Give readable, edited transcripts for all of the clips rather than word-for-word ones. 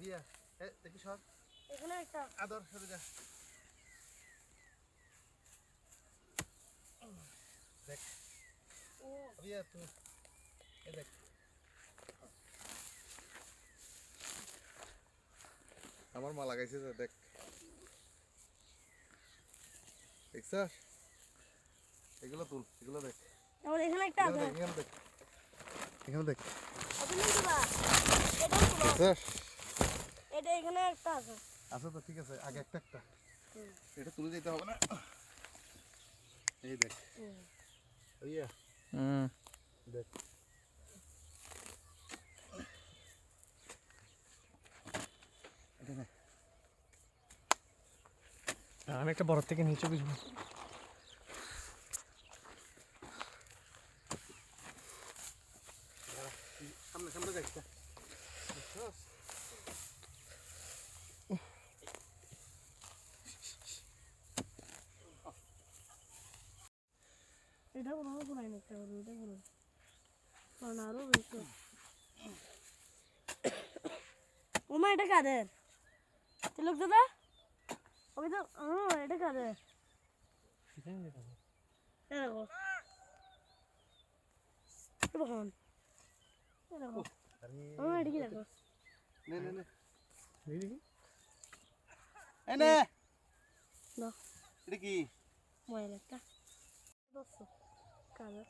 ইয়া দেখি সর এখানে একটা আদর সরে যা দেখ ও ইয়া তুই এই দেখ আমার মা লাগাইছে যে দেখ দেখছস এগুলো তুল এগুলো দেখ আমার এখানে একটা আছে এখানে দেখ এখানে দেখ আপনি নিতে বা এটা তো দেখছস এটা এখানে একটা আছে আচ্ছা তো ঠিক আছে আগে একটা এটা তুলে দিতে হবে না এই দেখ ইয়া দেখ আমি একটা বড় থেকে নিচে বুঝবো সামনে সামনে দেখ এটা বড় বড় নাই একটা বড় এটা বড় কারণ আরো বেশি ওমা এটা কাদের তিলক দাদা ওই তো এটা কাদের দেখো দেখুন দেখো এটা কি দেখো নে নে নে দেখি এনে না এটা কি মোবাইল একটা দোস্ত কাদের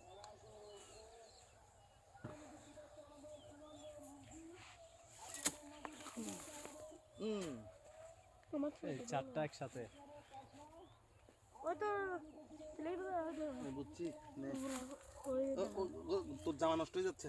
তোমার এই চারটা একসাথে ওই তো তিলক দাদা বুঝছি নে ওই তোর জামা নষ্ট হয়ে যাচ্ছে